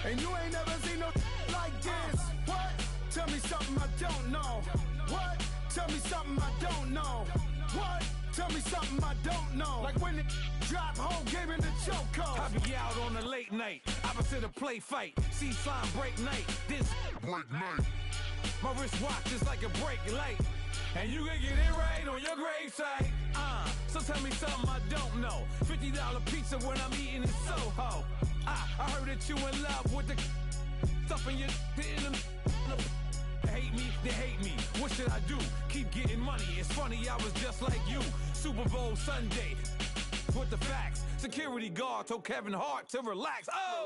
And you ain't never seen no like this. What? Tell me something I don't know. What? Tell me something I don't know. What? Tell me something I don't know. Like when it drop, whole game in the chokehold. I be out on a late night, opposite a play fight. See slime break night, this break night. My wristwatch is like a brake light. And you can get it right on your gravesite. So tell me something I don't know. $50 pizza when I'm eating in Soho. I heard that you in love with the stuff in your hate me, they hate me. What should I do? Keep getting money. It's funny, I was just like you. Super Bowl Sunday with the facts. Security guard told Kevin Hart to relax. Oh!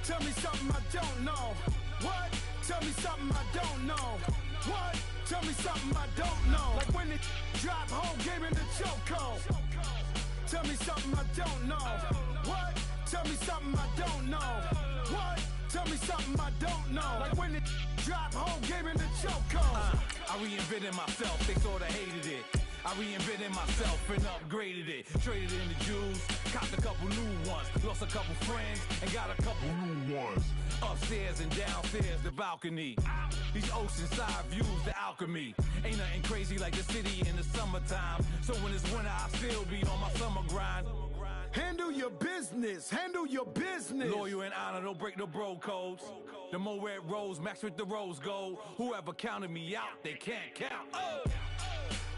Tell me something I don't know. What? Tell me something I don't know. What? Tell me something I don't know. Like when it drop, whole game in the chokehold. Tell me something I don't know. What? Tell me something I don't know. What? Tell me something I don't know. Like when it drop, whole game in the chokehold. I reinvented myself, they sorta hated it. I reinvented myself and upgraded it. Traded in the Jews, copped a couple new ones. Lost a couple friends and got a couple new ones. Upstairs and downstairs, the balcony. These oceanside views, the alchemy. Ain't nothing crazy like the city in the summertime. So when it's winter, I still be on my summer grind. Handle your business, handle your business. Loyal and honor, don't break no bro codes. The more red rose, max with the rose gold. Whoever counted me out, they can't count. Oh!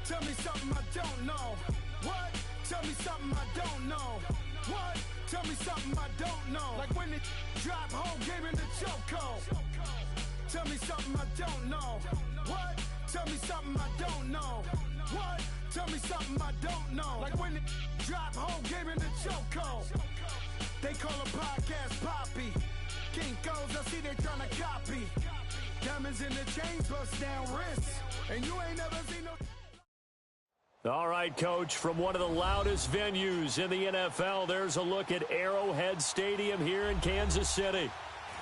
Tell me something I don't know. What? Tell me something I don't know. What? Tell me something I don't know. Like when it drop, whole game in the chokehold. Tell me something I don't know. What? Tell me something I don't know. What? Tell me something I don't know. Like when it drop, whole game in the chokehold. They call a podcast Poppy. Kinkos, I see they tryna copy. Diamonds in the chains, bust down wrists. And you ain't never seen no... All right, Coach, from one of the loudest venues in the NFL, there's a look at Arrowhead Stadium here in Kansas City.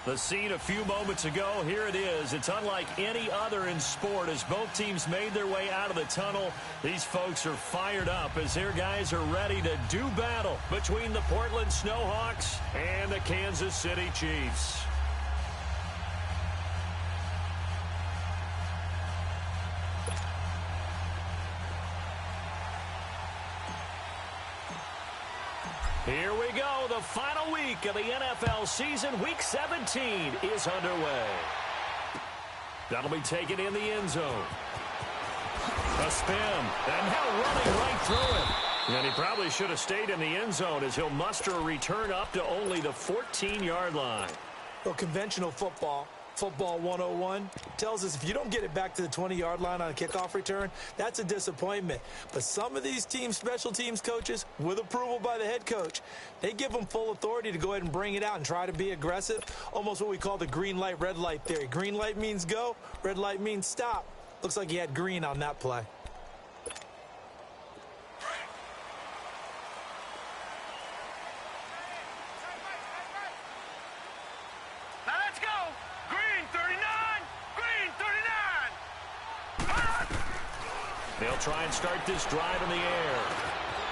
The scene a few moments ago, here it is. It's unlike any other in sport as both teams made their way out of the tunnel. These folks are fired up as their guys are ready to do battle between the Portland Snowhawks and the Kansas City Chiefs. Here we go. The final week of the NFL season. Week 17 is underway. That'll be taken in the end zone. A spin. And now running right through it. And he probably should have stayed in the end zone as he'll muster a return up to only the 14-yard line. Well, conventional football 101, tells us if you don't get it back to the 20-yard line on a kickoff return, that's a disappointment. But some of these teams, special teams coaches, with approval by the head coach, they give them full authority to go ahead and bring it out and try to be aggressive, almost what we call the green light, red light theory. Green light means go, red light means stop. Looks like he had green on that play. They'll try and start this drive in the air.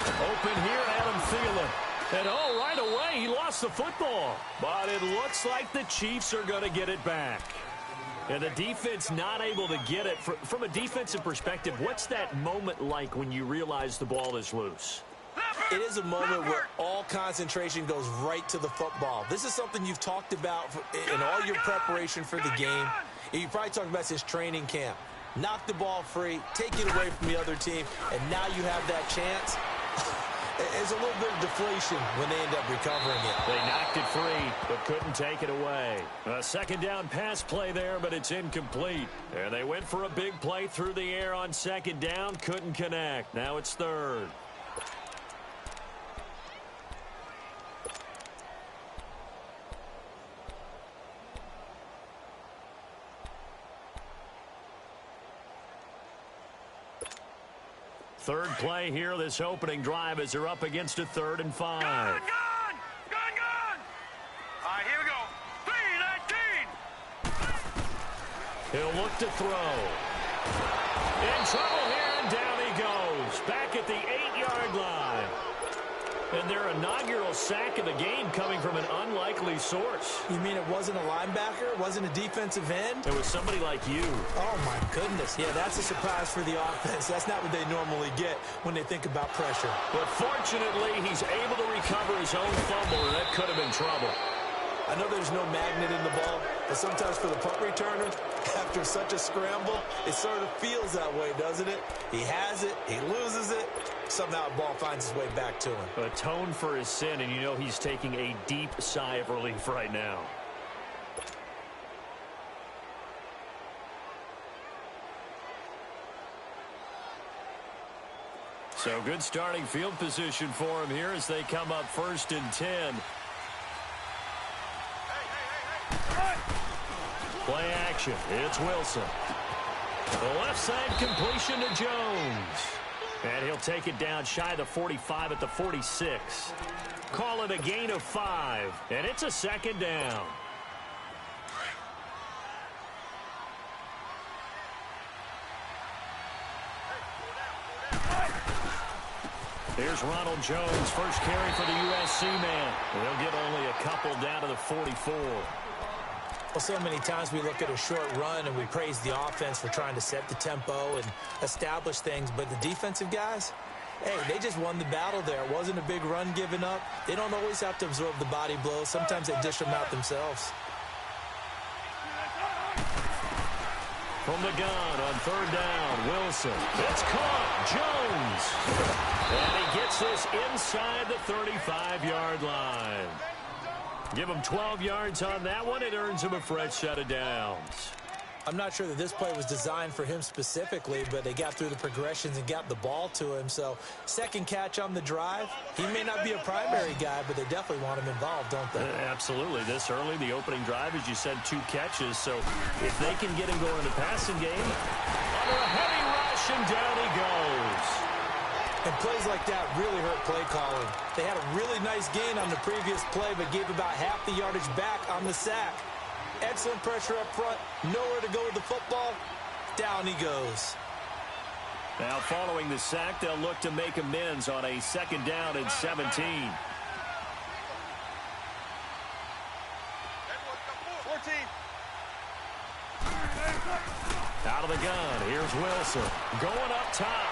Open here, Adam Thielen. And oh, right away, he lost the football. But it looks like the Chiefs are going to get it back. And the defense not able to get it. From a defensive perspective, what's that moment like when you realize the ball is loose? It is a moment where all concentration goes right to the football. This is something you've talked about in all your preparation for the game. You probably talked about since training camp. Knock the ball free, take it away from the other team, and now you have that chance. It's a little bit of deflation when they end up recovering it. They knocked it free, but couldn't take it away. A second down pass play there, but it's incomplete. And they went for a big play through the air on second down, couldn't connect. Now it's third. Third play here, this opening drive as they're up against a 3rd and 5. Gone! All right, here we go. 3-19. He'll look to throw. In trouble here, and down he goes. Back at the 8-yard line. And their inaugural sack of the game coming from an unlikely source. You mean it wasn't a linebacker? It wasn't a defensive end? It was somebody like you. Oh, my goodness. Yeah, that's a surprise for the offense. That's not what they normally get when they think about pressure. But fortunately, he's able to recover his own fumble, and that could have been trouble. I know there's no magnet in the ball, but sometimes for the punt returner, after such a scramble, it sort of feels that way, doesn't it? He has it, he loses it, somehow the ball finds its way back to him. Atone for his sin, and you know he's taking a deep sigh of relief right now. So good starting field position for him here as they come up 1st and 10. Play action. It's Wilson. The left side completion to Jones. And he'll take it down shy of the 45 at the 46. Call it a gain of 5. And it's a 2nd down. Here's Ronald Jones, first carry for the USC man. They'll get only a couple down to the 44. Well, so many times we look at a short run and we praise the offense for trying to set the tempo and establish things, but the defensive guys, hey, they just won the battle there. It wasn't a big run given up. They don't always have to absorb the body blows. Sometimes they dish them out themselves. From the gun on 3rd down, Wilson. It's caught. Jones. And he gets this inside the 35-yard line. Give him 12 yards on that one. It earns him a fresh set of downs. I'm not sure that this play was designed for him specifically, but they got through the progressions and got the ball to him. So, second catch on the drive. He may not be a primary guy, but they definitely want him involved, don't they? Absolutely. This early, the opening drive, as you said, 2 catches. So, if they can get him going in the passing game, under a heavy rush, and down he goes. And plays like that really hurt play calling. They had a really nice gain on the previous play, but gave about half the yardage back on the sack. Excellent pressure up front. Nowhere to go with the football. Down he goes. Now, following the sack, they'll look to make amends on a 2nd down and 17. 14. Out of the gun, here's Wilson. Going up top.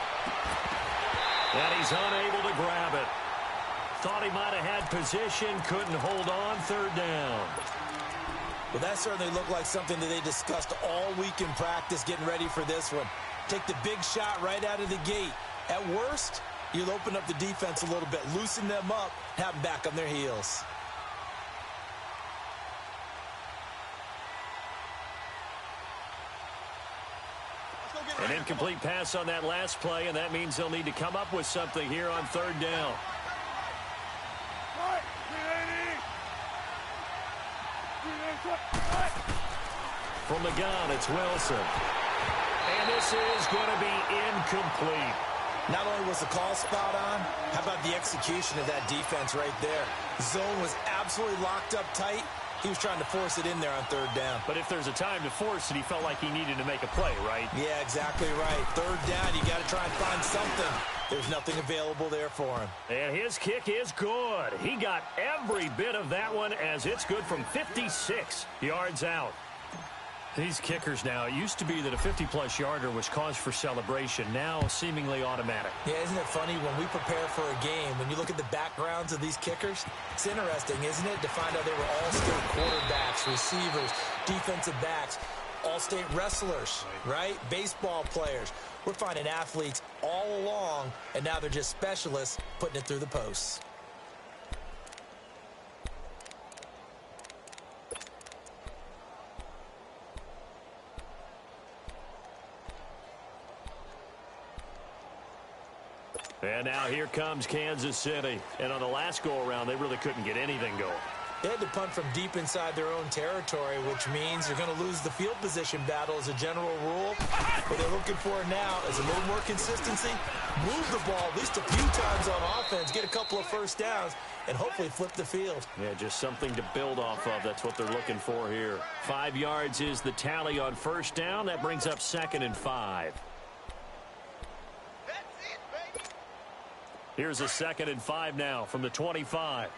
And he's unable to grab it. Thought he might have had position, couldn't hold on, 3rd down. Well, that certainly looked like something that they discussed all week in practice getting ready for this one. Take the big shot right out of the gate. At worst, you'll open up the defense a little bit, loosen them up, have them back on their heels. An incomplete pass on that last play, and that means they'll need to come up with something here on 3rd down. From the gun, it's Wilson. And this is going to be incomplete. Not only was the call spot on, how about the execution of that defense right there? The zone was absolutely locked up tight. He was trying to force it in there on 3rd down. But if there's a time to force it, he felt like he needed to make a play, right? Yeah, exactly right. 3rd down, you got to try and find something. There's nothing available there for him. And his kick is good. He got every bit of that one as it's good from 56 yards out. These kickers now, it used to be that a 50-plus yarder was cause for celebration. Now, seemingly automatic. Yeah, isn't it funny when we prepare for a game, when you look at the backgrounds of these kickers, it's interesting, isn't it, to find out they were all-state quarterbacks, receivers, defensive backs, all-state wrestlers, right? Baseball players. We're finding athletes all along, and now they're just specialists putting it through the posts. And now here comes Kansas City. And on the last go-around, they really couldn't get anything going. They had to punt from deep inside their own territory, which means they're going to lose the field position battle as a general rule. What they're looking for now is a little more consistency, move the ball at least a few times on offense, get a couple of first downs, and hopefully flip the field. Yeah, just something to build off of. That's what they're looking for here. 5 yards is the tally on 1st down. That brings up 2nd and 5. Here's a 2nd and 5 now from the 25.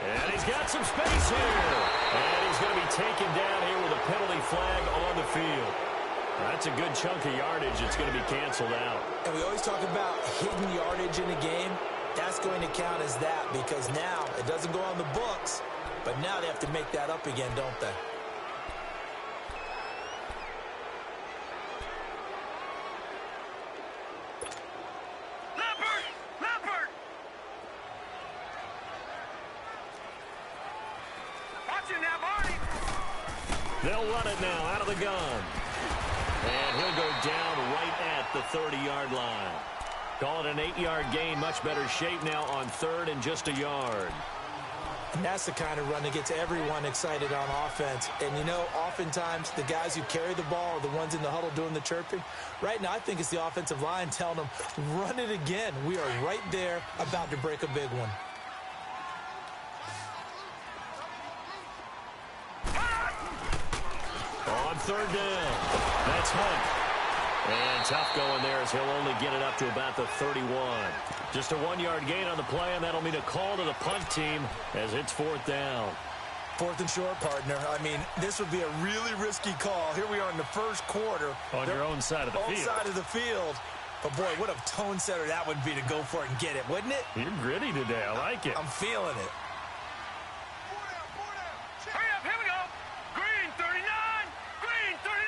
And he's got some space here. And he's going to be taken down here with a penalty flag on the field. That's a good chunk of yardage. It's going to be canceled out. And we always talk about hidden yardage in a game. That's going to count as that because now it doesn't go on the books, but now they have to make that up again, don't they? They'll run it now out of the gun. And he'll go down right at the 30-yard line. Call it an 8-yard gain. Much better shape now on 3rd and just a yard. And that's the kind of run that gets everyone excited on offense. And, you know, oftentimes the guys who carry the ball are the ones in the huddle doing the chirping. Right now, I think it's the offensive line telling them, run it again. We are right there about to break a big one. On 3rd down, that's Hunt. And tough going there as he'll only get it up to about the 31. Just a 1-yard gain on the play, and that'll mean a call to the punt team as it's 4th down. 4th and short, partner. I mean, this would be a really risky call. Here we are in the first quarter. On your own side of the field. Own side of the field. But, boy, what a tone setter that would be to go for it and get it, wouldn't it? You're gritty today. I like it. I'm feeling it. Hurry up, here we go. Green 39. Green 39.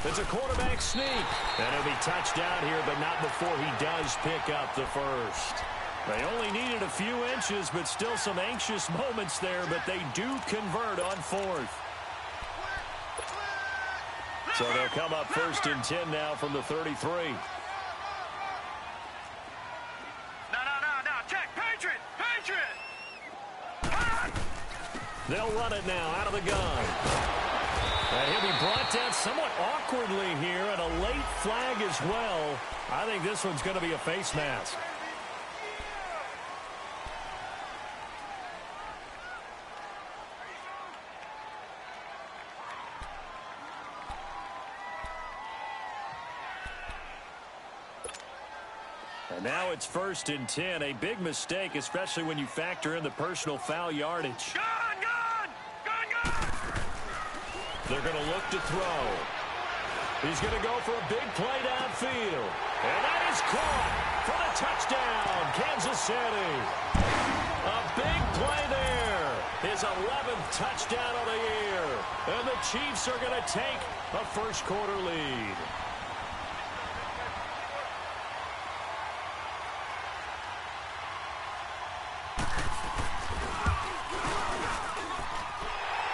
It's a quarterback sneak. And he'll be touched down here, but not before he does pick up the first. They only needed a few inches, but still some anxious moments there, but they do convert on 4th. So they'll come up 1st and 10 now from the 33. No. Check. Patriot. They'll run it now out of the gun. And he'll be brought down somewhat awkwardly here, and a late flag as well. I think this one's going to be a face mask. And now it's 1st and 10. A big mistake, especially when you factor in the personal foul yardage. Gun! They're going to look to throw. He's going to go for a big play downfield. And that is caught for the touchdown, Kansas City. A big play there. His 11th touchdown of the year. And the Chiefs are going to take a first-quarter lead.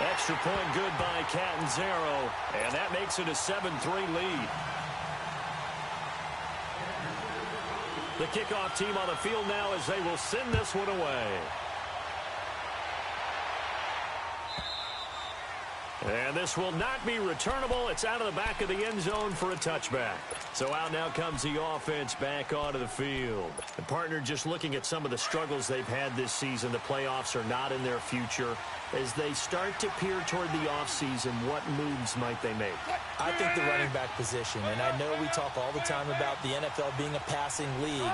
Extra point good by Catanzaro, and that makes it a 7-3 lead. The kickoff team on the field now as they will send this one away. And this will not be returnable. It's out of the back of the end zone for a touchback. So out now comes the offense back onto the field. The partner just looking at some of the struggles they've had this season. The playoffs are not in their future. As they start to peer toward the offseason, what moves might they make? I think the running back position, and I know we talk all the time about the NFL being a passing league,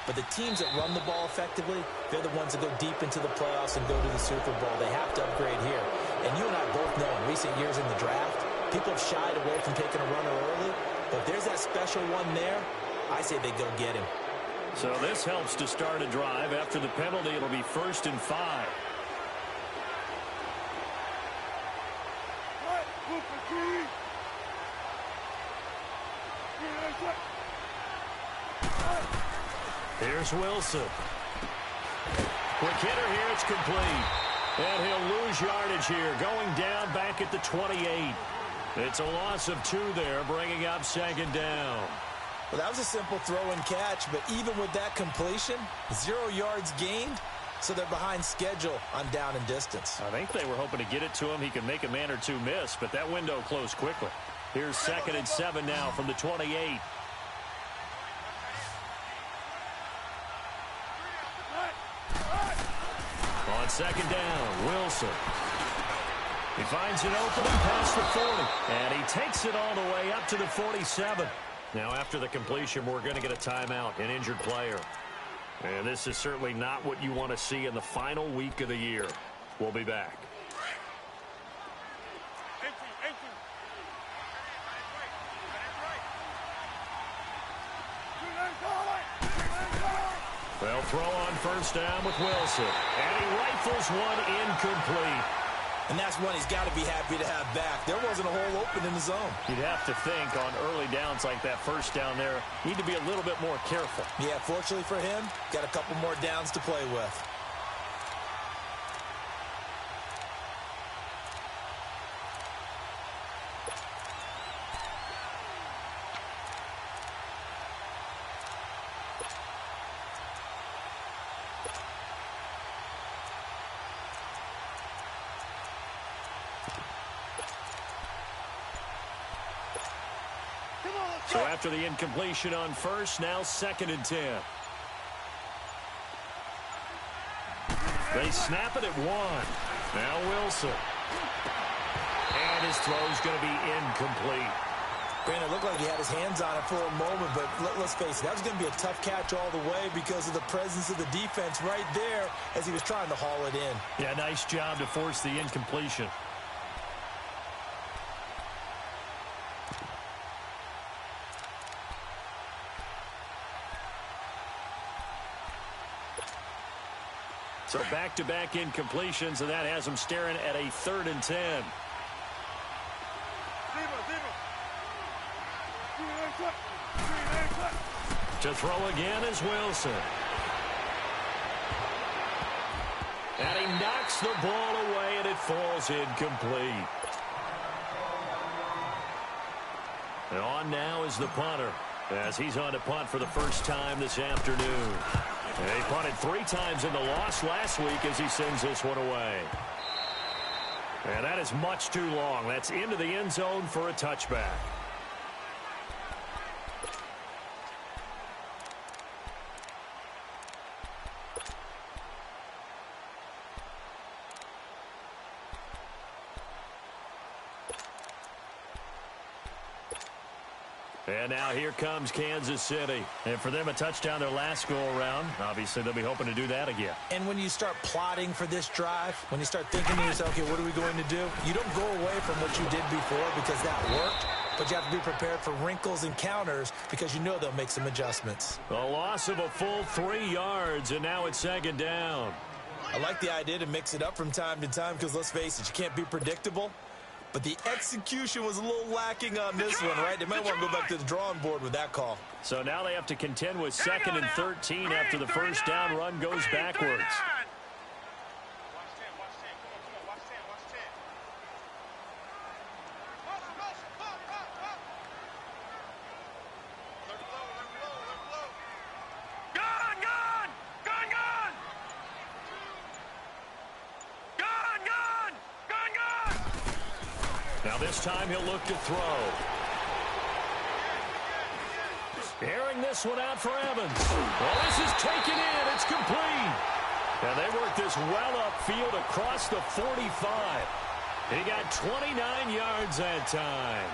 but the teams that run the ball effectively, they're the ones that go deep into the playoffs and go to the Super Bowl. They have to upgrade here. And you and I both know in recent years in the draft, people have shied away from taking a runner early, but if there's that special one there, I say they go get him. So this helps to start a drive. After the penalty, it'll be 1st and 5. Here's Wilson. Quick hitter here, it's complete. And he'll lose yardage here, going down back at the 28. It's a loss of 2 there, bringing up 2nd down. Well, that was a simple throw and catch, but even with that completion, 0 yards gained, so they're behind schedule on down and distance. I think they were hoping to get it to him. He could make a man or two miss, but that window closed quickly. Here's 2nd and 7 now from the 28. On second down, Wilson. He finds it open and past the 40. And he takes it all the way up to the 47. Now, after the completion, we're going to get a timeout, an injured player. And this is certainly not what you want to see in the final week of the year. We'll be back. They'll throw on first down with Wilson. And he rifles one incomplete. And that's one he's got to be happy to have back. There wasn't a hole open in the zone. You'd have to think on early downs like that first down there, need to be a little bit more careful. Yeah, fortunately for him, got a couple more downs to play with. So after the incompletion on first, now 2nd and 10. They snap it at 1. Now Wilson. And his throw's going to be incomplete. Granted, it looked like he had his hands on it for a moment, but let's face it, that was going to be a tough catch all the way because of the presence of the defense right there as he was trying to haul it in. Yeah, nice job to force the incompletion. So back-to-back incompletions, and that has him staring at a 3rd and 10. To throw again is Wilson. And he knocks the ball away, and it falls incomplete. And on now is the punter, as he's on to punt for the first time this afternoon. And he punted 3 times in the loss last week as he sends this one away. And that is much too long. That's into the end zone for a touchback. And now here comes Kansas City. And for them, a touchdown their last go-around. Obviously, they'll be hoping to do that again. And when you start plotting for this drive, when you start thinking to yourself, okay, what are we going to do? You don't go away from what you did before because that worked, but you have to be prepared for wrinkles and counters because you know they'll make some adjustments. A loss of a full 3 yards, and now it's 2nd down. I like the idea to mix it up from time to time because, let's face it, you can't be predictable. But the execution was a little lacking on this one, right? They might want to go back to the drawing board with that call. So now they have to contend with 2nd and 13 after the first down run goes backwards. Now this time he'll look to throw. Airing this one out for Evans. Well, this is taken in. It's complete. And they work this well upfield across the 45. He got 29 yards that time.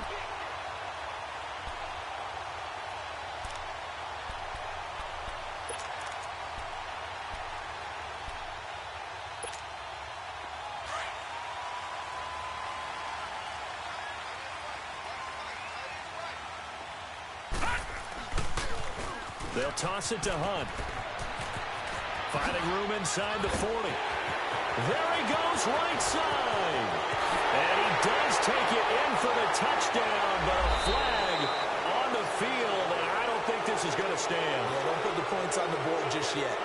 They'll toss it to Hunt. Finding room inside the 40. There he goes, right side. And he does take it in for the touchdown, but a flag on the field, and I don't think this is going to stand. Yeah, don't put the points on the board just yet.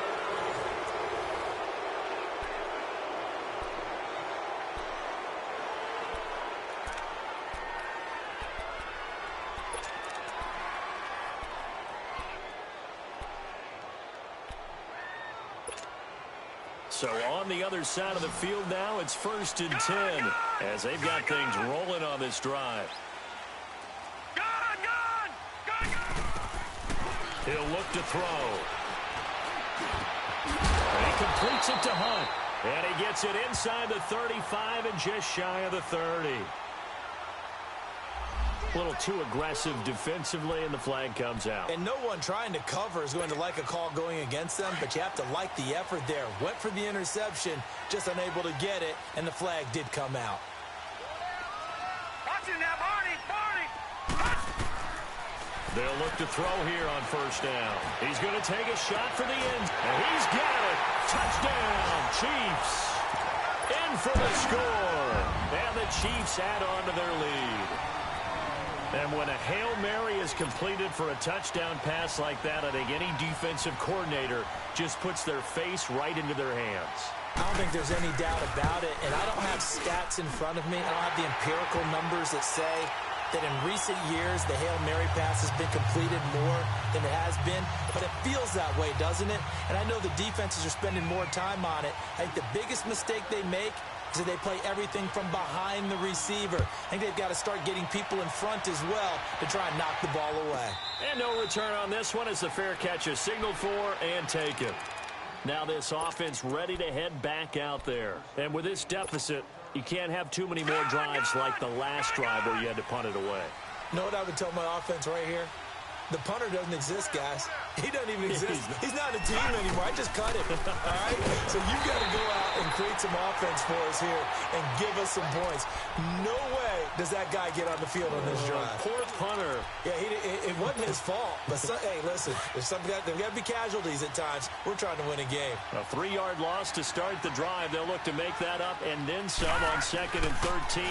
So on the other side of the field now, it's 1st and 10 as they've got things rolling on this drive. He'll look to throw. And he completes it to Hunt. And he gets it inside the 35 and just shy of the 30. A little too aggressive defensively, and the flag comes out. And no one trying to cover is going to like a call going against them, but you have to like the effort there. Went for the interception, just unable to get it, and the flag did come out. Watch it now, Barney! They'll look to throw here on first down. He's going to take a shot for the end, and he's got it. Touchdown, Chiefs. In for the score. And the Chiefs add on to their lead. And when a Hail Mary is completed for a touchdown pass like that, I think any defensive coordinator just puts their face right into their hands. I don't think there's any doubt about it, and I don't have stats in front of me. I don't have the empirical numbers that say that in recent years the Hail Mary pass has been completed more than it has been, but it feels that way, doesn't it? And I know the defenses are spending more time on it. I think the biggest mistake they make is that they play everything from behind the receiver. I think they've got to start getting people in front as well to try and knock the ball away. And no return on this one as the fair catch is signaled for and taken. Now this offense ready to head back out there. And with this deficit, you can't have too many more drives like the last drive where you had to punt it away. You know what I would tell my offense right here? The punter doesn't exist, guys. He doesn't even exist. He's not a team anymore. I just cut him. All right? So you've got to go out and create some offense for us here and give us some points. No way does that guy get on the field on this drive. Poor punter. Yeah, it wasn't his fault. But, hey, listen, there's got to be casualties at times. We're trying to win a game. A 3-yard loss to start the drive. They'll look to make that up and then some on 2nd and 13.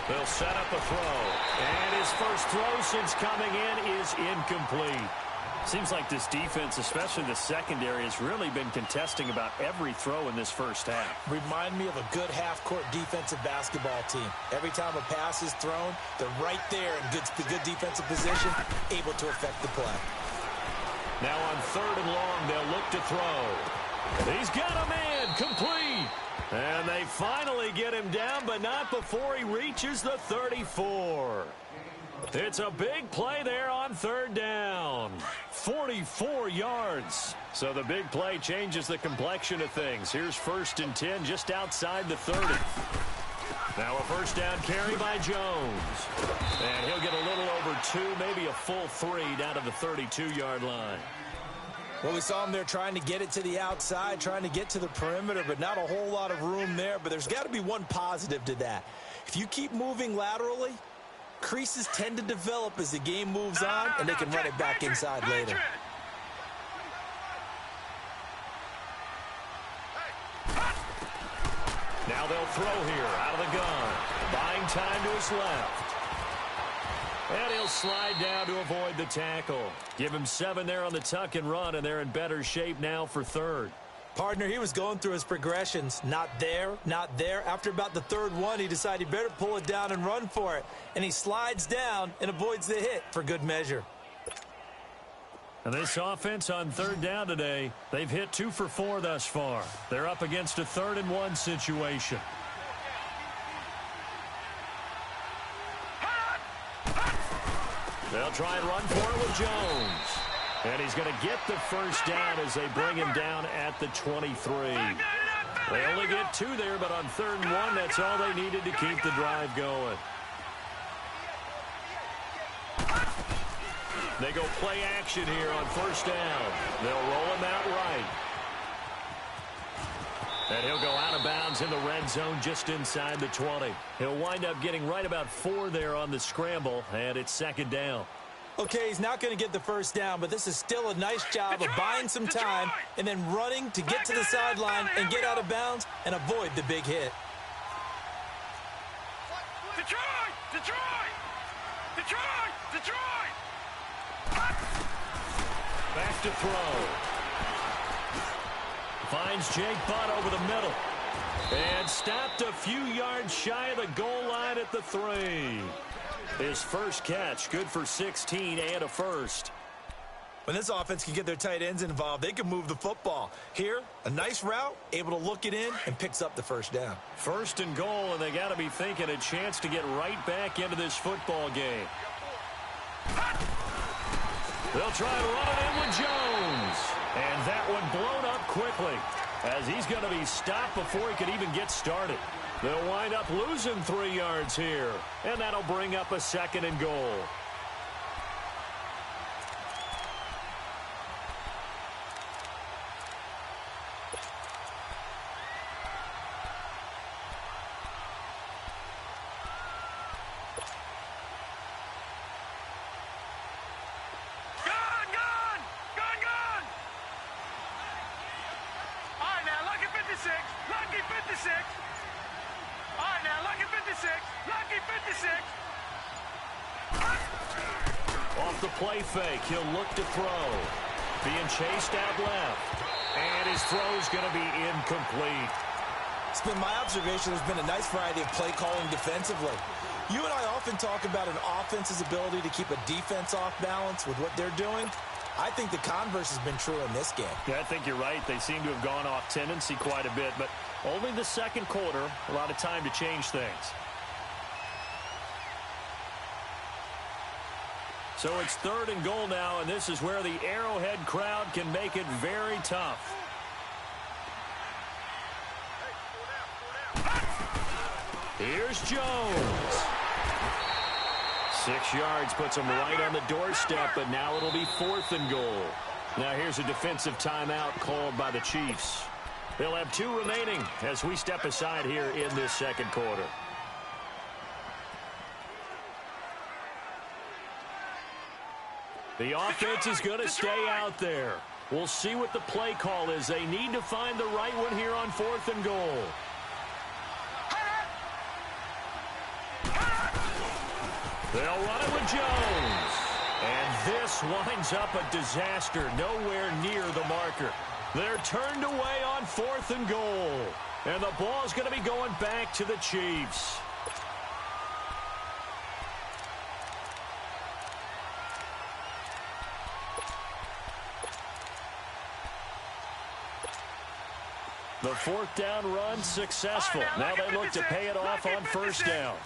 They'll set up a throw. And his first throw since coming in is incomplete. Seems like this defense, especially the secondary, has really been contesting about every throw in this first half. Remind me of a good half-court defensive basketball team. Every time a pass is thrown, they're right there in good defensive position, able to affect the play. Now on 3rd and long, they'll look to throw. He's got a man, complete. And they finally get him down, but not before he reaches the 34. It's a big play there on 3rd down. 44 yards. So the big play changes the complexion of things. Here's 1st and 10 just outside the 30. Now a first down carry by Jones. And he'll get a little over 2, maybe a full 3 down to the 32-yard line. Well, we saw him there trying to get it to the outside, trying to get to the perimeter, but not a whole lot of room there. But there's got to be one positive to that. If you keep moving laterally, creases tend to develop as the game moves on, and they can run it back inside later. Now they'll throw here out of the gun. Buying time to his left. And he'll slide down to avoid the tackle. Give him 7 there on the tuck and run, and they're in better shape now for 3rd. Partner, he was going through his progressions. Not there, not there. After about the 3rd one, he decided he better pull it down and run for it. And he slides down and avoids the hit for good measure. And this offense on 3rd down today, they've hit 2 for 4 thus far. They're up against a 3rd and 1 situation. They'll try and run for it with Jones. And he's going to get the first down as they bring him down at the 23. They only get 2 there, but on 3rd and 1, that's all they needed to keep the drive going. They go play action here on 1st down. They'll roll him out right. And he'll go out of bounds in the red zone just inside the 20. He'll wind up getting right about 4 there on the scramble, and it's 2nd down. Okay, he's not going to get the first down, but this is still a nice job of buying some time and then running to get to the sideline and get out of bounds and avoid the big hit. Detroit! Detroit! Detroit! Detroit! Back to throw. Finds Jake Butt over the middle. And stopped a few yards shy of the goal line at the 3. His first catch, good for 16 and a first. When this offense can get their tight ends involved, they can move the football. Here, a nice route, able to look it in, and picks up the first down. 1st and goal, and they got to be thinking a chance to get right back into this football game. They'll try to run it in with Jones. And that one blown up quickly. as he's going to be stopped before he could even get started. They'll wind up losing 3 yards here, and that'll bring up a 2nd and goal. Lucky 56. All right, now, lucky 56. Lucky 56. Off the play fake, he'll look to throw. Being chased out left. And his throw's going to be incomplete. It's been my observation there's been a nice variety of play calling defensively. You and I often talk about an offense's ability to keep a defense off balance with what they're doing. I think the converse has been true in this game. Yeah, I think you're right. They seem to have gone off tendency quite a bit, but only the second quarter, a lot of time to change things. So it's 3rd and goal now, and this is where the Arrowhead crowd can make it very tough. Here's Jones. 6 yards puts him right on the doorstep, but now it'll be 4th and goal. Now here's a defensive timeout called by the Chiefs. They'll have 2 remaining as we step aside here in this second quarter. The offense is going to stay out there. We'll see what the play call is. They need to find the right one here on 4th and goal. They'll run it with Jones. And this winds up a disaster, nowhere near the marker. They're turned away on 4th and goal. And the ball's going to be going back to the Chiefs. The 4th down run successful. Now they look to pay it off on 1st down.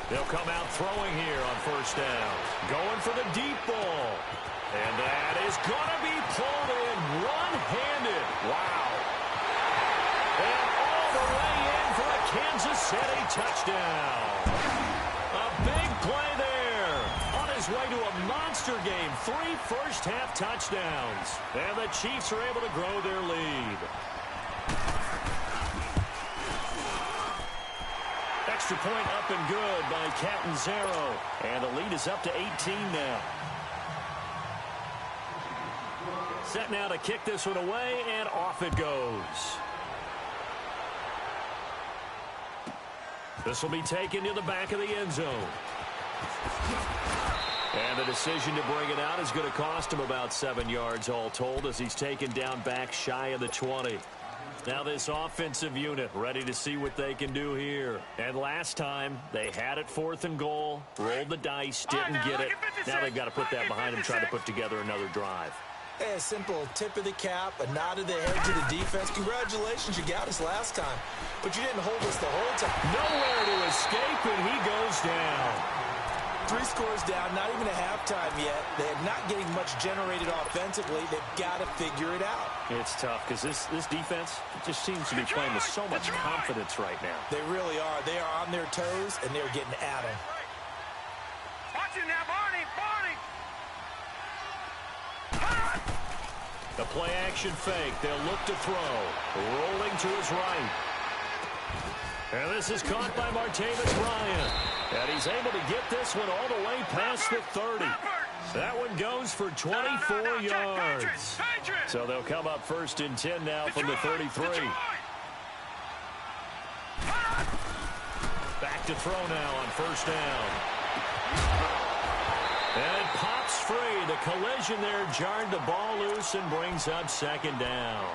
They'll come out throwing here on 1st down. Going for the deep ball. And that is going to be pulled in one-handed. Wow. And all the way in for a Kansas City touchdown. A big play there. On his way to a monster game. 3 first-half touchdowns. And the Chiefs are able to grow their lead. Extra point up and good by Catanzaro. And the lead is up to 18 now. Set now to kick this one away, and off it goes. This will be taken to the back of the end zone. And the decision to bring it out is going to cost him about 7 yards all told as he's taken down back shy of the 20. Now this offensive unit ready to see what they can do here. And last time, they had it 4th and goal, rolled the dice, didn't get it. Now they've got to put that behind them, try to put together another drive. Hey, a simple tip of the cap, a nod of the head to the defense. Congratulations, you got us last time. But you didn't hold us the whole time. Nowhere to escape, and he goes down. 3 scores down, not even a halftime yet. They're not getting much generated offensively. They've got to figure it out. It's tough because this defense just seems to be playing with so much confidence right now. They really are. They are on their toes, and they're getting at them. Watch it now, Barney! The play-action fake. They'll look to throw. Rolling to his right. And this is caught by Martavis Bryant. And he's able to get this one all the way past the 30. That one goes for 24 yards. So they'll come up 1st and 10 now from the 33. Back to throw now on 1st down. And it pops free. The collision there jarred the ball loose and brings up 2nd down.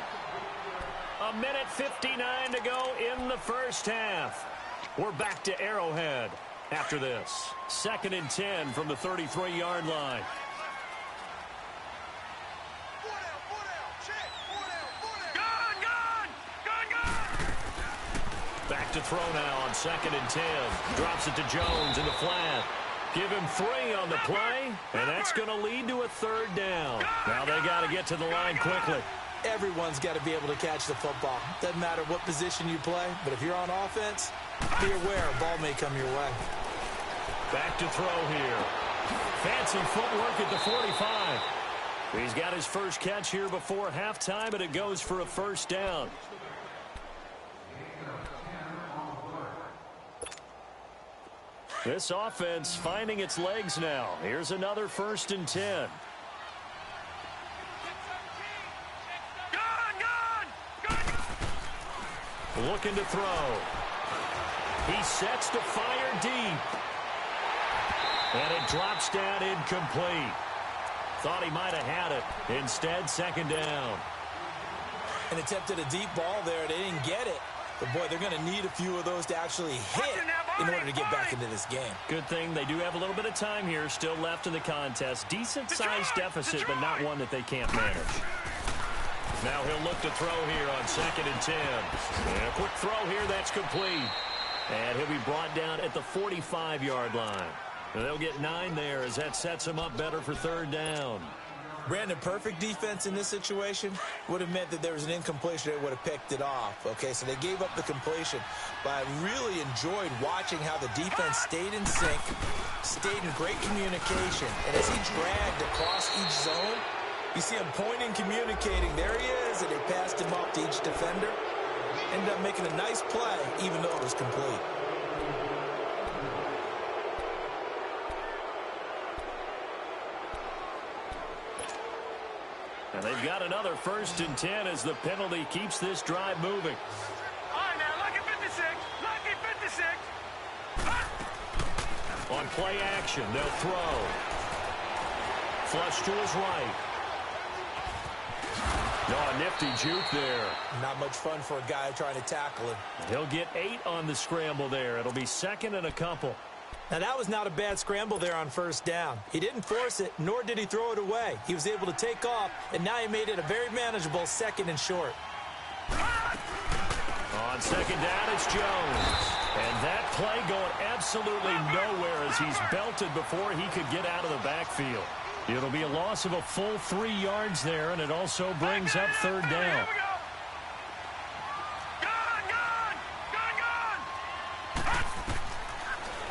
1:59 to go in the first half. We're back to Arrowhead after this. 2nd and 10 from the 33-yard line. Back to throw now on 2nd and 10. Drops it to Jones in the flat. Give him 3 on the play, and that's going to lead to a 3rd down. Now they got to get to the line quickly. Everyone's got to be able to catch the football. Doesn't matter what position you play, but if you're on offense, be aware a ball may come your way. Back to throw here. Fancy footwork at the 45. He's got his first catch here before halftime, and it goes for a 1st down. This offense finding its legs now. Here's another 1st and 10. Looking to throw. He sets to fire deep. And it drops down incomplete. Thought he might have had it. Instead, 2nd down. And attempted a deep ball there. They didn't get it. But, boy, they're going to need a few of those to actually hit in order to get back into this game. Good thing they do have a little bit of time here still left in the contest. Decent-sized deficit, but not one that they can't manage. Now he'll look to throw here on 2nd and 10. And a quick throw here, that's complete. And he'll be brought down at the 45-yard line. And they'll get 9 there as that sets him up better for 3rd down. Brandon, perfect defense in this situation would have meant that there was an incompletion that would have picked it off. Okay, so they gave up the completion. But I really enjoyed watching how the defense stayed in sync, stayed in great communication. And as he dragged across each zone, you see him pointing, communicating. There he is, and they passed him off to each defender. Ended up making a nice play, even though it was complete. And they've got another 1st and 10 as the penalty keeps this drive moving. All right, now, lucky 56. Lucky 56. Ah! On play action, they'll throw. Flush to his right. No, a nifty juke there. Not much fun for a guy trying to tackle him. He'll get 8 on the scramble there. It'll be 2nd and a couple. Now, that was not a bad scramble there on 1st down. He didn't force it, nor did he throw it away. He was able to take off, and now he made it a very manageable 2nd and short. On 2nd down, it's Jones. And that play going absolutely nowhere as he's belted before he could get out of the backfield. It'll be a loss of a full 3 yards there, and it also brings up 3rd down.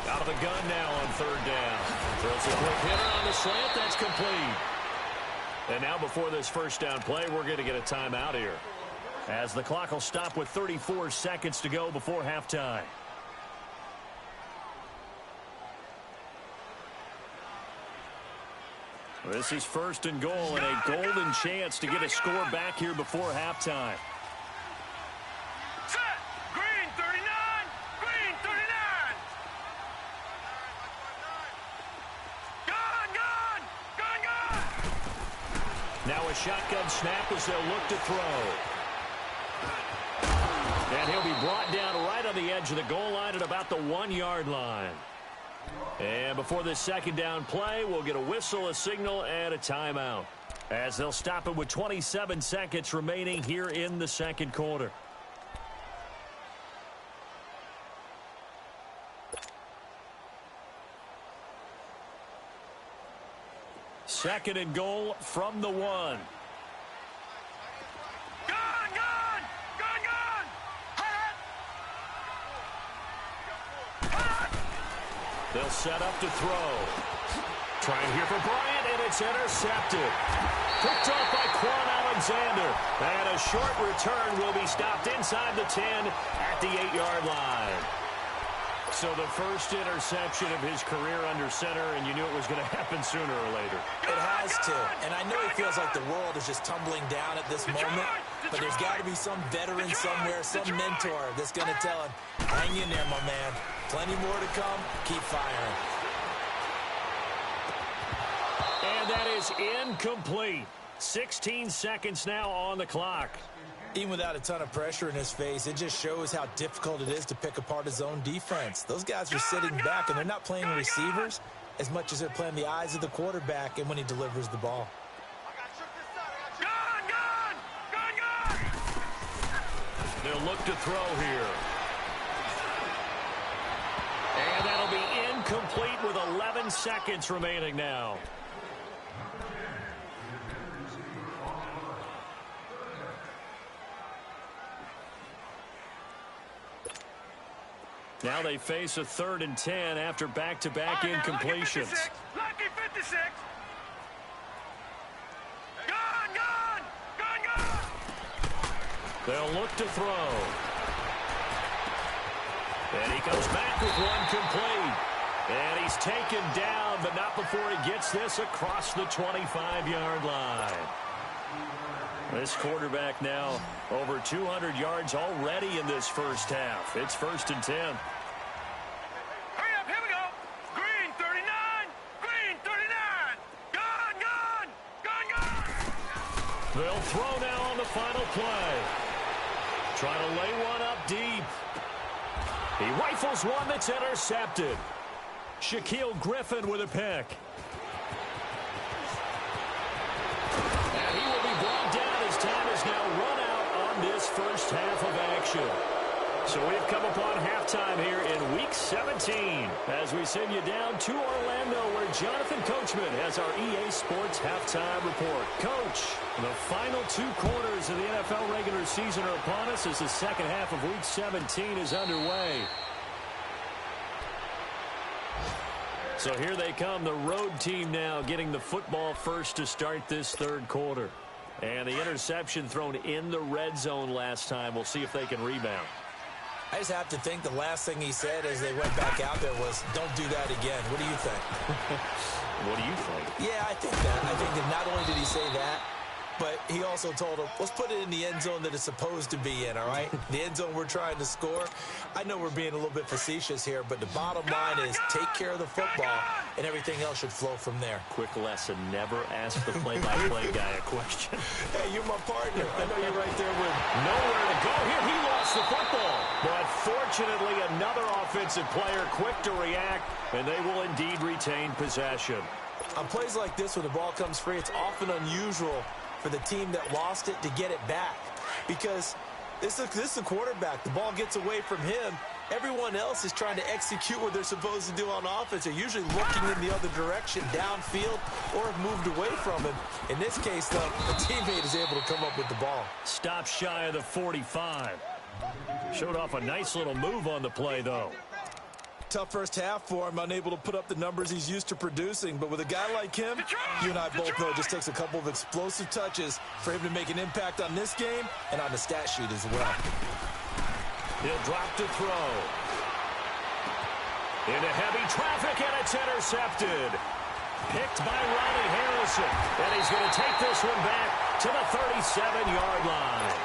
Out of the gun now on 3rd down. Throws a quick hitter on the slant. That's complete. And now before this 1st down play, we're going to get a timeout here, as the clock will stop with 34 seconds to go before halftime. This is 1st and goal, and a golden chance to get a score back here before halftime. Set. Green 39. Green 39. Gun. Now a shotgun snap as they'll look to throw. And he'll be brought down right on the edge of the goal line at about the 1-yard line. And before this 2nd down play, we'll get a whistle, a signal, and a timeout, as they'll stop it with 27 seconds remaining here in the 2nd quarter. Second and goal from the 1. They'll set up to throw. Trying here for Bryant, and it's intercepted. Picked off by Quan Alexander. And a short return will be stopped inside the 10 at the 8-yard line. So the first interception of his career under center, and you knew it was going to happen sooner or later. It has to. And I know he feels like the world is just tumbling down at this moment, but there's got to be some veteran somewhere, some mentor that's going to tell him, hang in there, my man. Plenty more to come. Keep firing. And that is incomplete. 16 seconds now on the clock. Even without a ton of pressure in his face, it just shows how difficult it is to pick apart his own defense. Those guys are sitting back, and they're not playing receivers as much as they're playing the eyes of the quarterback and when he delivers the ball. They'll look to throw here. And that'll be incomplete with 7 seconds remaining now. Now they face a 3rd and 10 after back-to-back incompletions. Lucky 56. Gone. They'll look to throw. And he comes back with one complete. And he's taken down, but not before he gets this across the 25-yard line. This quarterback now over 200 yards already in this first half. It's 1st and 10. Hurry up, here we go. Green 39. Green 39. Gone. They'll throw now on the final play. Trying to lay one up deep. He rifles one that's intercepted. Shaquille Griffin with a pick. And he will be brought down as time is now run out on this first half of action. So we've come upon halftime here in Week 17 as we send you down to Orlando where Jonathan Coachman has our EA Sports Halftime Report. Coach, the final 2 quarters of the NFL regular season are upon us as the second half of Week 17 is underway. So here they come, the road team now getting the football first to start this 3rd quarter. And the interception thrown in the red zone last time. We'll see if they can rebound. I just have to think the last thing he said as they went back out there was, don't do that again. What do you think? What do you think? Yeah, I think that. I think that not only did he say that, but he also told him, let's put it in the end zone that it's supposed to be in, all right? The end zone we're trying to score. I know we're being a little bit facetious here, but the bottom line is take care of the football, and everything else should flow from there. Quick lesson, never ask the play-by-play guy a question. Hey, you're my partner. I know you're right there with nowhere to go. Here he lost the football. But fortunately, another offensive player quick to react, and they will indeed retain possession. On plays like this, when the ball comes free, it's often unusual for the team that lost it to get it back. Because this is a quarterback. The ball gets away from him. Everyone else is trying to execute what they're supposed to do on offense. They're usually looking in the other direction, downfield, or have moved away from him. In this case, though, the teammate is able to come up with the ball. Stop shy of the 45. Showed off a nice little move on the play, though. Tough first half for him, unable to put up the numbers he's used to producing. But with a guy like him, you and I both know it just takes a couple of explosive touches for him to make an impact on this game and on the stat sheet as well. He'll drop to throw. Into heavy traffic, and it's intercepted. Picked by Ronnie Harrison. And he's going to take this one back to the 37-yard line.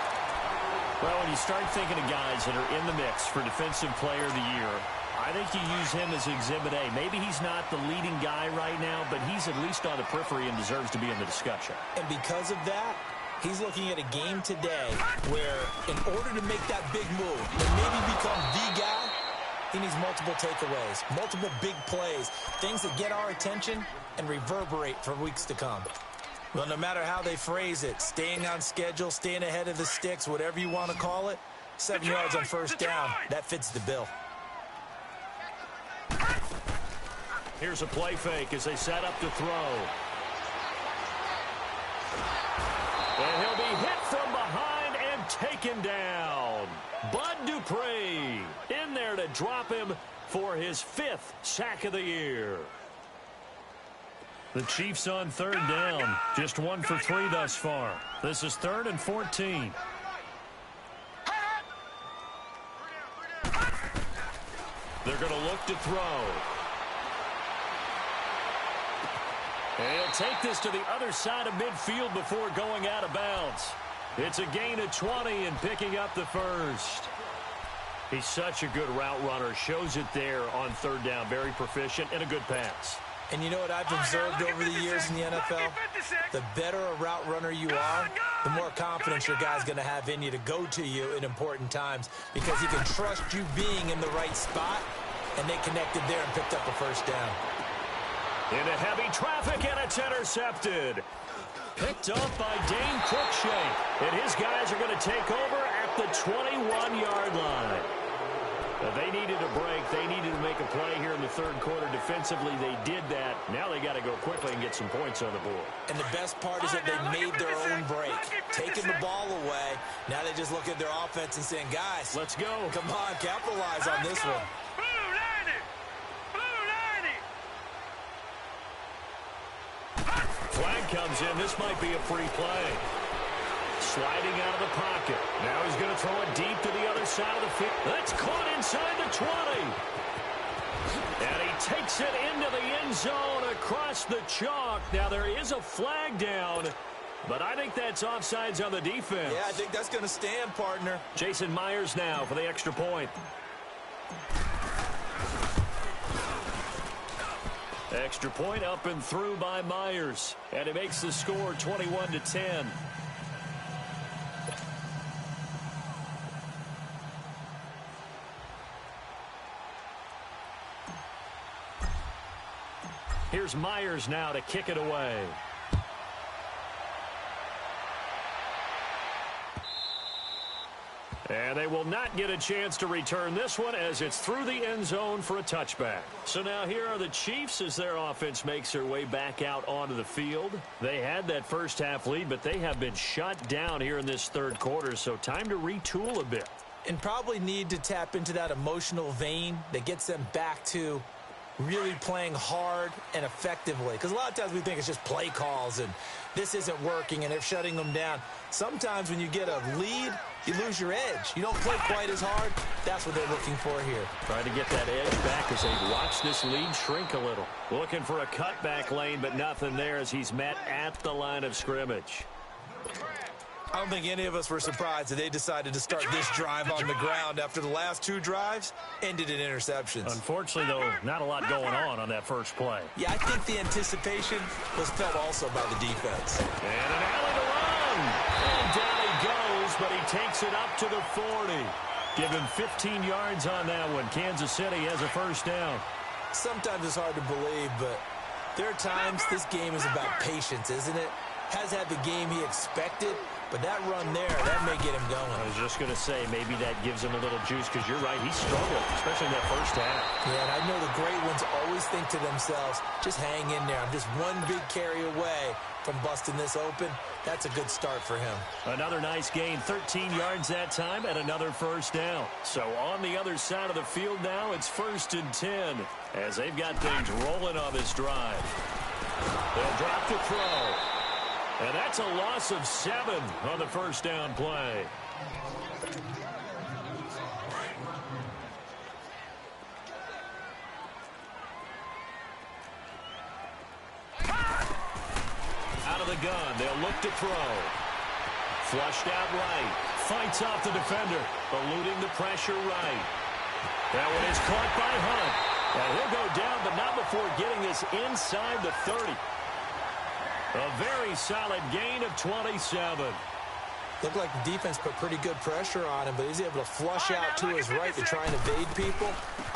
Well, when you start thinking of guys that are in the mix for Defensive Player of the Year, I think you use him as Exhibit A. Maybe he's not the leading guy right now, but he's at least on the periphery and deserves to be in the discussion. And because of that, he's looking at a game today where in order to make that big move and maybe become the guy, he needs multiple takeaways, multiple big plays, things that get our attention and reverberate for weeks to come. Well, no matter how they phrase it, staying on schedule, staying ahead of the sticks, whatever you want to call it, 7 yards on first down, that fits the bill. Here's a play fake as they set up to throw. And he'll be hit from behind and taken down. Bud Dupree in there to drop him for his 5th sack of the year. The Chiefs on 3rd down. Just 1 for 3 thus far. This is 3rd and 14. They're going to look to throw. And he'll take this to the other side of midfield before going out of bounds. It's a gain of 20 and picking up the first. He's such a good route runner. Shows it there on 3rd down. Very proficient and a good pass. And you know what I've observed over the years in the NFL? The better a route runner you are, the more confidence your guy's going to have in you to go to you in important times because he can trust you being in the right spot, and they connected there and picked up a first down. Into heavy traffic, and it's intercepted. Picked up by Dane Cruikshank. And his guys are going to take over at the 21-yard line. They needed a break. They needed to make a play here in the third quarter. Defensively, they did that. Now they got to go quickly and get some points on the board. And the best part is that they made their own break, taking the ball away. Now they just look at their offense and saying, guys, let's go. Come on, capitalize on this one. Flag comes in. This might be a free play. Sliding out of the pocket. Now he's going to throw it deep to the other side of the field. That's caught inside the 20. And he takes it into the end zone across the chalk. Now there is a flag down, but I think that's offsides on the defense. Yeah, I think that's going to stand, partner. Jason Myers now for the extra point. Extra point up and through by Myers. And it makes the score 21-10. Here's Myers now to kick it away. And they will not get a chance to return this one as it's through the end zone for a touchback. So now here are the Chiefs as their offense makes their way back out onto the field. They had that first half lead, but they have been shut down here in this third quarter, so time to retool a bit. And probably need to tap into that emotional vein that gets them back to really playing hard and effectively. Because a lot of times we think it's just play calls and this isn't working and they're shutting them down. Sometimes when you get a lead, you lose your edge. You don't play quite as hard. That's what they're looking for here. Trying to get that edge back as they watch this lead shrink a little. Looking for a cutback lane, but nothing there as he's met at the line of scrimmage. I don't think any of us were surprised that they decided to start this drive on the ground after the last two drives ended in interceptions. Unfortunately, though, not a lot going on that first play. Yeah, I think the anticipation was felt also by the defense. And an alley to run. And down he goes, but he takes it up to the 40. Give him 15 yards on that one. Kansas City has a first down. Sometimes it's hard to believe, but there are times this game is about patience, isn't it? Has had the game he expected, but that run there, that may get him going. I was just going to say, maybe that gives him a little juice, because you're right, he struggled, especially in that first half. Yeah, and I know the great ones always think to themselves, just hang in there. I'm just one big carry away from busting this open. That's a good start for him. Another nice gain, 13 yards that time, and another first down. So on the other side of the field now, it's 1st and 10, as they've got things rolling on this drive. They'll drop to throw. And that's a loss of 7 on the first down play. Out of the gun, they'll look to throw. Flushed out right. Fights off the defender, eluding the pressure right. That one is caught by Hunt. And he'll go down, but not before getting this inside the 30. A very solid gain of 27. Looked like the defense put pretty good pressure on him, but he's able to flush out to his right to try and evade people.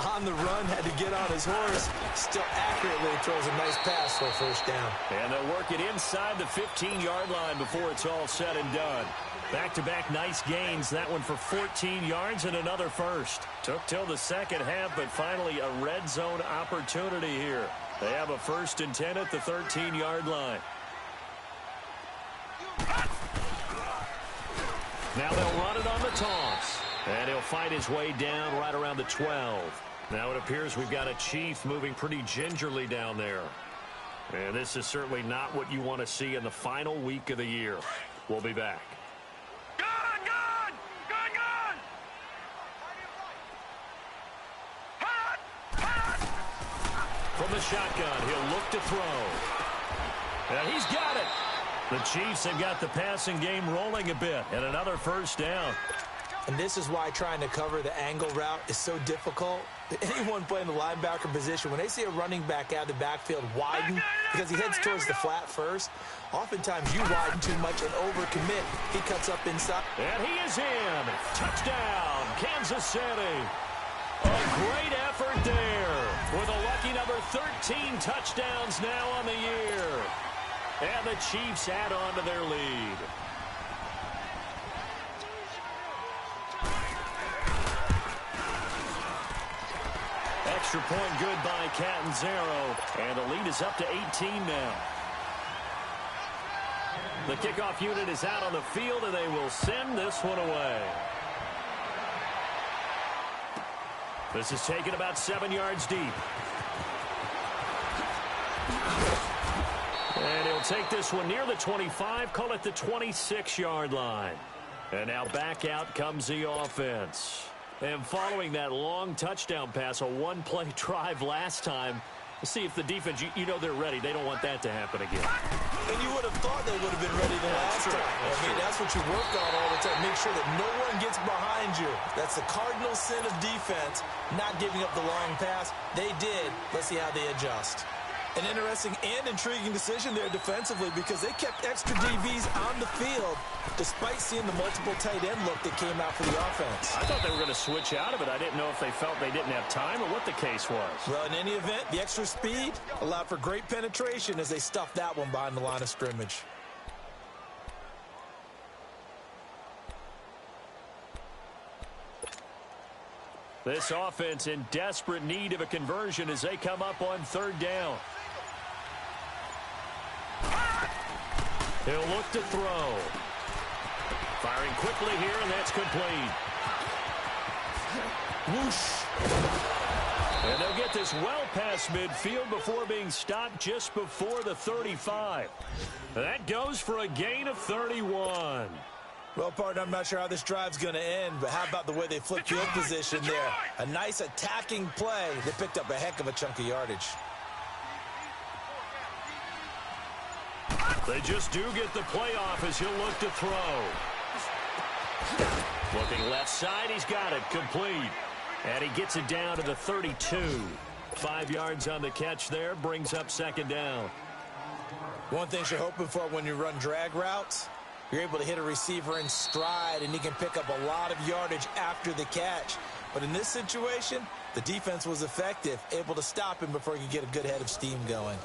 On the run, had to get on his horse. Still accurately throws a nice pass for a first down. And they'll work it inside the 15-yard line before it's all said and done. Back-to-back nice gains. That one for 14 yards and another first. Took till the second half, but finally a red zone opportunity here. They have a 1st and 10 at the 13-yard line. Now they'll run it on the toss. And he'll fight his way down right around the 12. Now it appears we've got a Chief moving pretty gingerly down there. And this is certainly not what you want to see in the final week of the year. We'll be back. From the shotgun, he'll look to throw. And he's got it. The Chiefs have got the passing game rolling a bit, and another first down. And this is why trying to cover the angle route is so difficult. Anyone playing the linebacker position, when they see a running back out of the backfield widen, because he heads towards the flat first, oftentimes you widen too much and overcommit. He cuts up inside. And he is in. Touchdown, Kansas City. A great effort there with a lucky number 13 touchdowns now on the year. And the Chiefs add on to their lead. extra point good by Catanzaro, and the lead is up to 18 now. The kickoff unit is out on the field, and they will send this one away. This is taken about 7 yards deep. And he'll take this one near the 25, call it the 26-yard line. And now back out comes the offense. And following that long touchdown pass, a one-play drive last time, we'll see if the defense, you know they're ready. They don't want that to happen again. And you would have thought they would have been ready the last time. I mean, that's what you work on all the time. Make sure that no one gets behind you. That's the cardinal sin of defense, not giving up the long pass. They did. Let's see how they adjust. An interesting and intriguing decision there defensively because they kept extra DBs on the field despite seeing the multiple tight end look that came out for the offense. I thought they were going to switch out of it. I didn't know if they felt they didn't have time or what the case was. Well, in any event, the extra speed allowed for great penetration as they stuffed that one behind the line of scrimmage. This offense in desperate need of a conversion as they come up on third down. He'll look to throw. Firing quickly here, and that's complete. Whoosh. And they'll get this well past midfield before being stopped just before the 35. That goes for a gain of 31. Well, partner, I'm not sure how this drive's going to end, but how about the way they flipped field position there? A nice attacking play. They picked up a heck of a chunk of yardage. They just do get the playoff as he'll look to throw. Looking left side, he's got it complete. And he gets it down to the 32. 5 yards on the catch there, brings up second down. One thing you're hoping for when you run drag routes, you're able to hit a receiver in stride, and he can pick up a lot of yardage after the catch. But in this situation, the defense was effective, able to stop him before he could get a good head of steam going.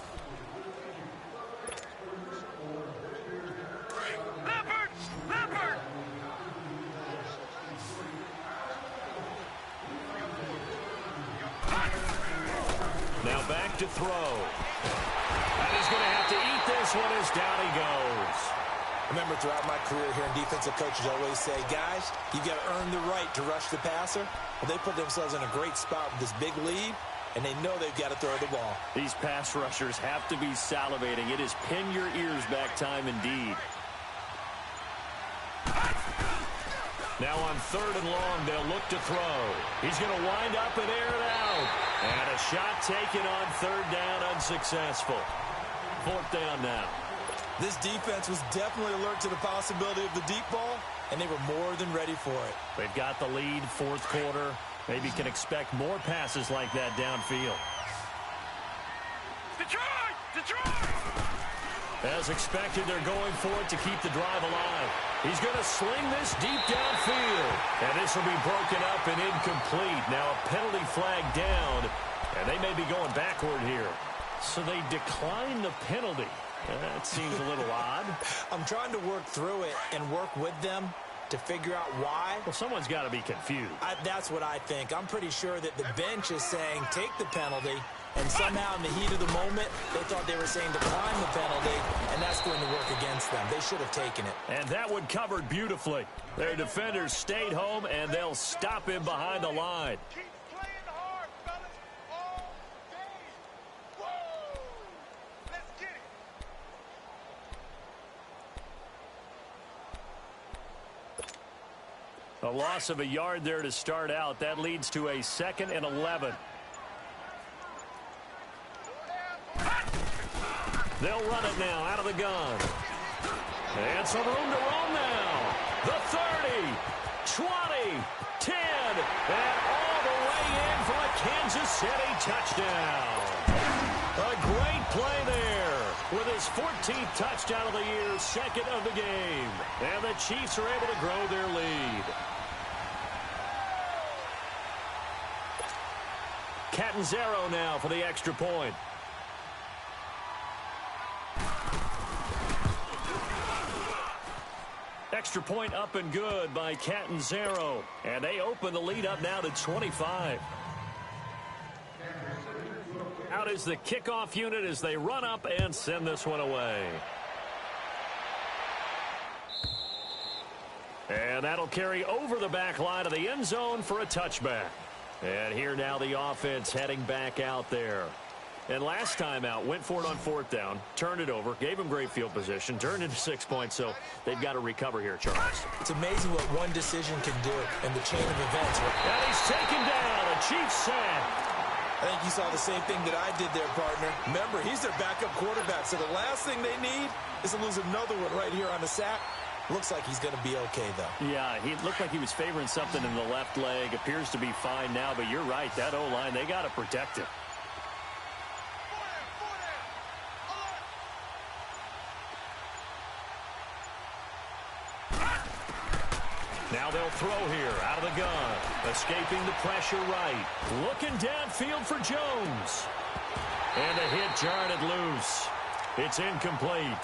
Now back to throw. And he's going to have to eat this one as down he goes. I remember throughout my career hearing defensive coaches always say, guys, you've got to earn the right to rush the passer. Well, they put themselves in a great spot with this big lead, and they know they've got to throw the ball. These pass rushers have to be salivating. It is pin your ears back time indeed. Now on third and long, they'll look to throw. He's going to wind up and air it out. And a shot taken on third down, unsuccessful. Fourth down now. This defense was definitely alert to the possibility of the deep ball, and they were more than ready for it. They've got the lead, fourth quarter. Maybe can expect more passes like that downfield. Detroit! Detroit! As expected, they're going for it to keep the drive alive. He's going to sling this deep downfield. And this will be broken up and incomplete. Now a penalty flag down, and they may be going backward here. So they decline the penalty. That seems a little odd. I'm trying to work through it and work with them to figure out why. Well, someone's got to be confused. That's what I think. I'm pretty sure that the bench is saying take the penalty, and somehow in the heat of the moment, they thought they were saying decline the penalty, and that's going to work against them. They should have taken it. And that one covered beautifully. Their defenders stayed home, and they'll stop him behind the line. Keep playing hard, fellas, all day. Whoa! Let's get it. A loss of a yard there to start out. That leads to a 2nd and 11. They'll run it now out of the gun. And some room to roam now. The 30, 20, 10, and all the way in for a Kansas City touchdown. A great play there with his 14th touchdown of the year, 2nd of the game. And the Chiefs are able to grow their lead. Catanzaro now for the extra point. Extra point up and good by Catanzaro. And they open the lead up now to 25. Out is the kickoff unit as they run up and send this one away. And that'll carry over the back line of the end zone for a touchback. And here now the offense heading back out there. And last time out, went for it on fourth down, turned it over, gave them great field position, turned into 6 points, so they've got to recover here, Charles. It's amazing what one decision can do in the chain of events. And he's taken down, a Chiefs sack. I think you saw the same thing that I did there, partner. Remember, he's their backup quarterback, so the last thing they need is to lose another one right here on the sack. Looks like he's going to be okay, though. Yeah, he looked like he was favoring something in the left leg. Appears to be fine now, but you're right. That O-line, they got to protect it. Now they'll throw here, out of the gun. Escaping the pressure right. Looking downfield for Jones. And the hit jarred it loose. It's incomplete.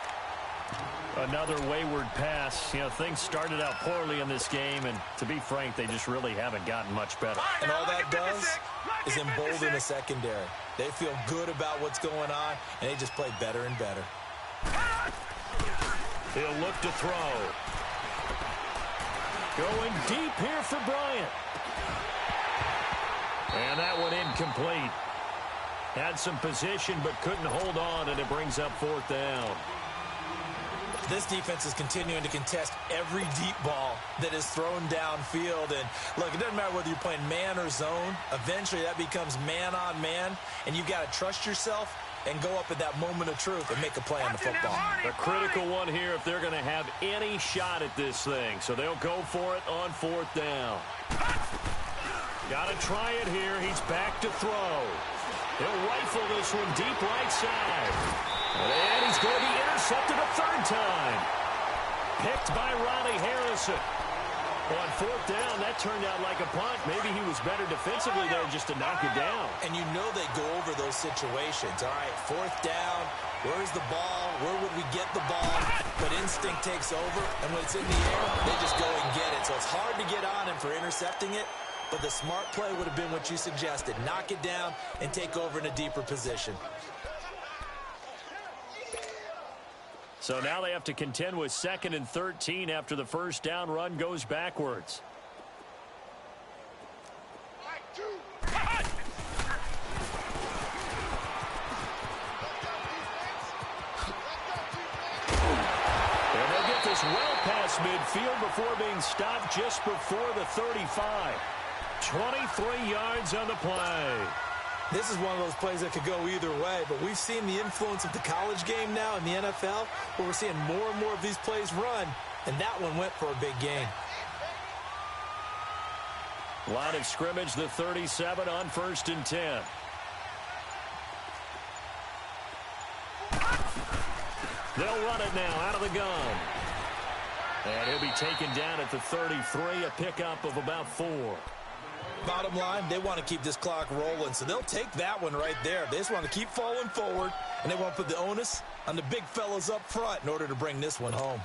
Another wayward pass. You know, things started out poorly in this game, and to be frank, they just really haven't gotten much better. And all that does is embolden the secondary. They feel good about what's going on, and they just play better and better. He'll look to throw. Going deep here for Bryant. And that one incomplete. Had some position but couldn't hold on, and it brings up fourth down. This defense is continuing to contest every deep ball that is thrown downfield. And, look, it doesn't matter whether you're playing man or zone. Eventually that becomes man on man, and you've got to trust yourself and go up at that moment of truth and make a play on the football. A critical one here if they're going to have any shot at this thing. So they'll go for it on fourth down. Got to try it here. He's back to throw. He'll rifle this one deep right side. And he's going to be intercepted a third time. Picked by Ronnie Harrison. On fourth down, that turned out like a punt. Maybe he was better defensively there just to knock it down. And you know they go over those situations. All right, fourth down, where's the ball? Where would we get the ball? But instinct takes over, and when it's in the air, they just go and get it. So it's hard to get on him for intercepting it, but the smart play would have been what you suggested. Knock it down and take over in a deeper position. So now they have to contend with 2nd and 13 after the first down run goes backwards. And they'll get this well past midfield before being stopped just before the 35. 23 yards on the play. This is one of those plays that could go either way, but we've seen the influence of the college game now in the NFL, where we're seeing more and more of these plays run, and that one went for a big gain. Line of scrimmage, the 37 on 1st and 10. They'll run it now out of the gun. And he'll be taken down at the 33, a pickup of about 4. Bottom line, they want to keep this clock rolling, so they'll take that one right there. They just want to keep falling forward, and they want to put the onus on the big fellas up front in order to bring this one home.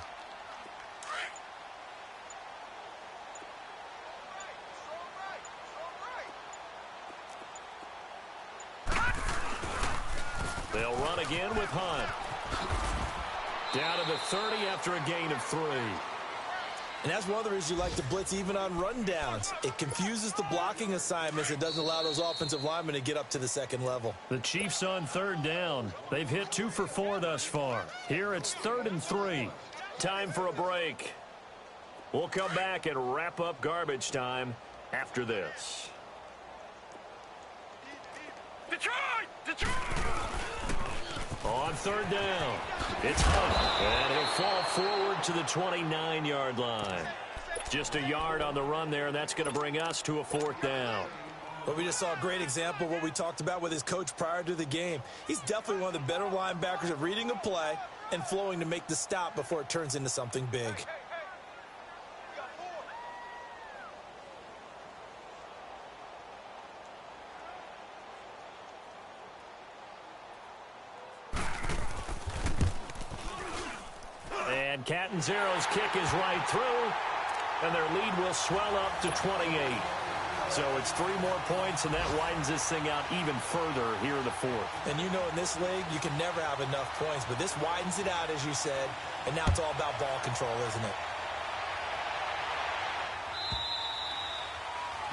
They'll run again with Hunt. Down to the 30 after a gain of 3. And that's one of the reasons you like to blitz even on rundowns. It confuses the blocking assignments. It doesn't allow those offensive linemen to get up to the second level. The Chiefs on 3rd down. They've hit 2 for 4 thus far. Here it's 3rd and 3. Time for a break. We'll come back and wrap up garbage time after this. Detroit! Detroit! On 3rd down, it's Hunt, and he'll fall forward to the 29-yard line. Just a yard on the run there, and that's going to bring us to a 4th down. But we just saw a great example of what we talked about with his coach prior to the game. He's definitely one of the better linebackers at reading a play and flowing to make the stop before it turns into something big. And Catanzaro's kick is right through, and their lead will swell up to 28. So it's 3 more points, and that widens this thing out even further here in the fourth. And you know in this league, you can never have enough points, but this widens it out, as you said, and now it's all about ball control, isn't it?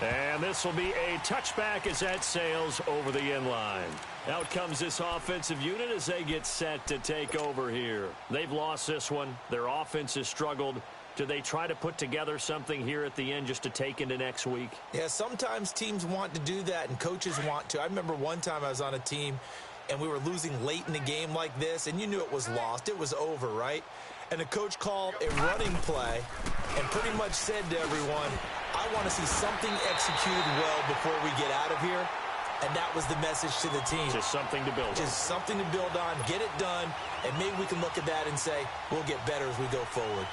And this will be a touchback as that sails over the end line. Out comes this offensive unit as they get set to take over here. They've lost this one. Their offense has struggled. Do they try to put together something here at the end just to take into next week? Yeah, sometimes teams want to do that and coaches want to. I remember one time I was on a team and we were losing late in the game like this, and you knew it was lost. It was over, right? And the coach called a running play and pretty much said to everyone, I want to see something executed well before we get out of here. And that was the message to the team. Just something to build on. Just something to build on, get it done, and maybe we can look at that and say, we'll get better as we go forward.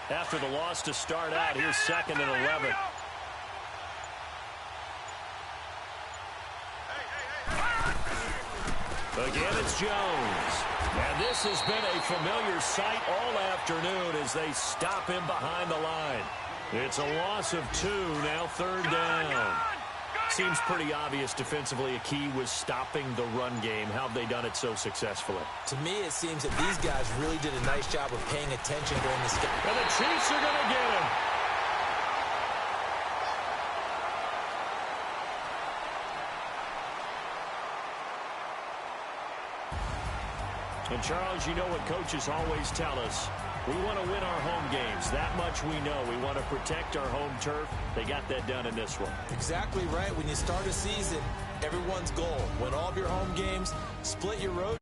After the loss to start out, here's 2nd and 11. Again, it's Jones. And this has been a familiar sight all afternoon as they stop him behind the line. It's a loss of 2, now 3rd down. Seems pretty obvious defensively a key was stopping the run game. How have they done it so successfully? To me, it seems that these guys really did a nice job of paying attention during this game. And the Chiefs are going to get him. And, Charles, you know what coaches always tell us. We want to win our home games. That much we know. We want to protect our home turf. They got that done in this one. Exactly right. When you start a season, everyone's goal, win all of your home games, split your road